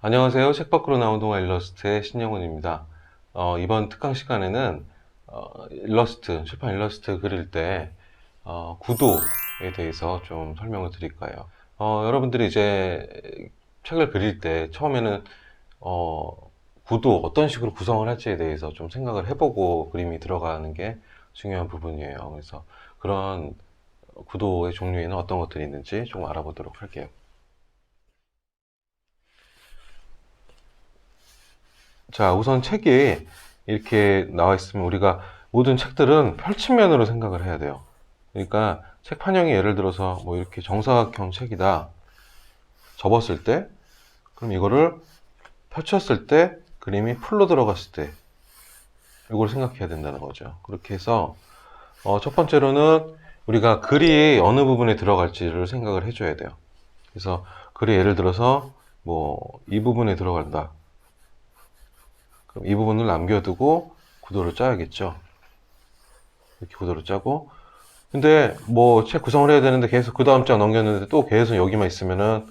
안녕하세요. 책 밖으로 나온 동화 일러스트의 신영훈입니다. 이번 특강 시간에는 출판 일러스트 그릴 때 구도에 대해서 좀 설명을 드릴 거예요. 여러분들이 이제 책을 그릴 때 처음에는 구도 어떤 식으로 구성을 할지에 대해서 좀 생각을 해보고 그림이 들어가는 게 중요한 부분이에요. 그래서 그런 구도의 종류에는 어떤 것들이 있는지 좀 알아보도록 할게요. 자, 우선 책이 이렇게 나와 있으면 우리가 모든 책들은 펼침면으로 생각을 해야 돼요. 그러니까 책 판형이 예를 들어서 뭐 이렇게 정사각형 책이다. 접었을 때, 그럼 이거를 펼쳤을 때 그림이 풀로 들어갔을 때 이걸 생각해야 된다는 거죠. 그렇게 해서 첫 번째로는 우리가 글이 어느 부분에 들어갈지를 생각을 해줘야 돼요. 그래서 글이 예를 들어서 뭐 이 부분에 들어간다. 그럼 이 부분을 남겨두고 구도를 짜야겠죠. 이렇게 구도를 짜고, 근데 뭐 책 구성을 해야 되는데 계속 그 다음 장 넘겼는데 또 계속 여기만 있으면은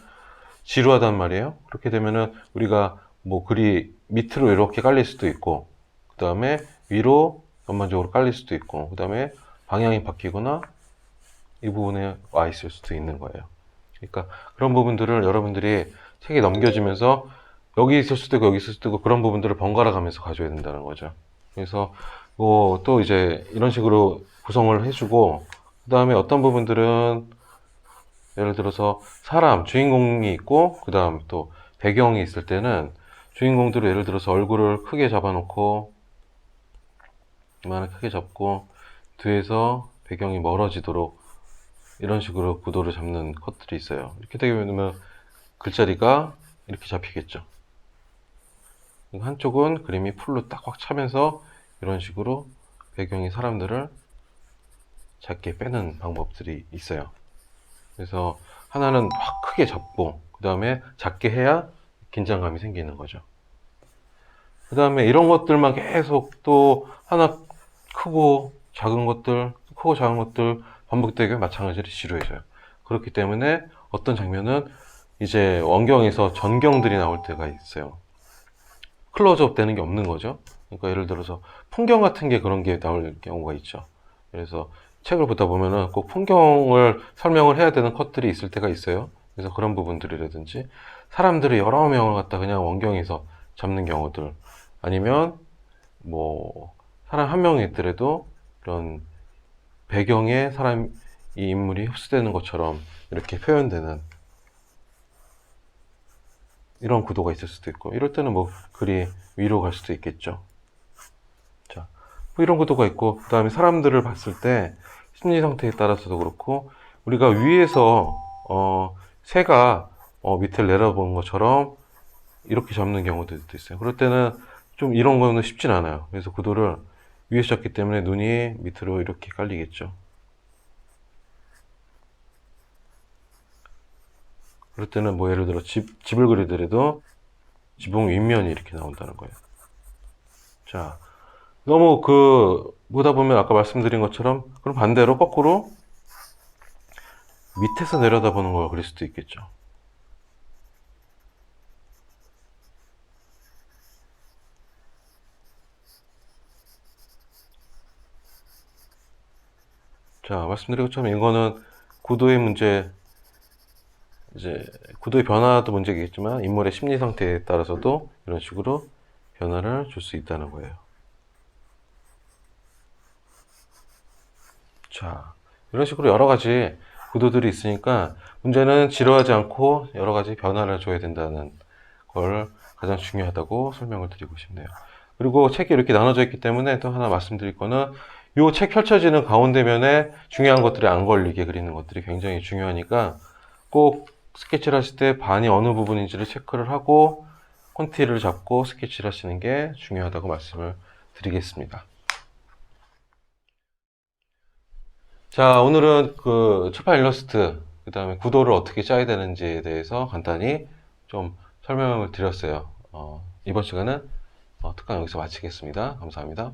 지루하단 말이에요. 그렇게 되면은 우리가 뭐 글이 밑으로 이렇게 깔릴 수도 있고, 그 다음에 위로 전반적으로 깔릴 수도 있고, 그 다음에 방향이 바뀌거나 이 부분에 와 있을 수도 있는 거예요. 그러니까 그런 부분들을 여러분들이 책이 넘겨지면서 여기 있을 수도 있고 여기 있을 수도 있고 그런 부분들을 번갈아 가면서 가져야 된다는 거죠. 그래서 뭐 또 이제 이런 식으로 구성을 해주고, 그 다음에 어떤 부분들은 예를 들어서 사람 주인공이 있고 그 다음 또 배경이 있을 때는 주인공들을 예를 들어서 얼굴을 크게 잡아놓고 이만한 크게 잡고 뒤에서 배경이 멀어지도록 이런 식으로 구도를 잡는 컷들이 있어요. 이렇게 되면 글자리가 이렇게 잡히겠죠. 한쪽은 그림이 풀로 딱 확 차면서 이런 식으로 배경의 사람들을 작게 빼는 방법들이 있어요. 그래서 하나는 확 크게 잡고 그 다음에 작게 해야 긴장감이 생기는 거죠. 그 다음에 이런 것들만 계속 또 하나 크고 작은 것들, 크고 작은 것들 반복되게 마찬가지로 지루해져요. 그렇기 때문에 어떤 장면은 이제 원경에서 전경들이 나올 때가 있어요. 클로즈업 되는 게 없는 거죠. 그러니까 예를 들어서 풍경 같은 게 그런 게 나올 경우가 있죠. 그래서 책을 보다 보면은 꼭 풍경을 설명을 해야 되는 컷들이 있을 때가 있어요. 그래서 그런 부분들이라든지 사람들이 여러 명을 갖다 그냥 원경에서 잡는 경우들, 아니면 뭐 사람 한 명이 있더라도 이런 배경에 사람 이 인물이 흡수되는 것처럼 이렇게 표현되는 이런 구도가 있을 수도 있고, 이럴 때는 뭐 글이 위로 갈 수도 있겠죠. 자, 뭐 이런 구도가 있고, 그 다음에 사람들을 봤을 때 심리 상태에 따라서도 그렇고, 우리가 위에서 새가 밑을 내려보는 것처럼 이렇게 잡는 경우들도 있어요. 그럴 때는 좀 이런 거는 쉽진 않아요. 그래서 구도를 위에서 잡기 때문에 눈이 밑으로 이렇게 깔리겠죠. 그럴 때는 뭐 예를 들어 집을 그리더라도 지붕 윗면이 이렇게 나온다는 거예요. 자, 너무 보다 보면 아까 말씀드린 것처럼, 그럼 반대로 거꾸로 밑에서 내려다보는 걸 그릴 수도 있겠죠. 자, 말씀드린 것처럼 이거는 구도의 문제, 이제 구도의 변화도 문제겠지만 인물의 심리 상태에 따라서도 이런 식으로 변화를 줄 수 있다는 거예요. 자, 이런 식으로 여러 가지 구도들이 있으니까 문제는 지루하지 않고 여러 가지 변화를 줘야 된다는 걸 가장 중요하다고 설명을 드리고 싶네요. 그리고 책이 이렇게 나눠져 있기 때문에 또 하나 말씀드릴 거는, 이 책 펼쳐지는 가운데면에 중요한 것들이 안 걸리게 그리는 것들이 굉장히 중요하니까 꼭 스케치를 하실 때 반이 어느 부분인지를 체크를 하고 콘티를 잡고 스케치를 하시는 게 중요하다고 말씀을 드리겠습니다. 자, 오늘은 출판 일러스트, 그 다음에 구도를 어떻게 짜야 되는지에 대해서 간단히 좀 설명을 드렸어요. 이번 시간은 특강 여기서 마치겠습니다. 감사합니다.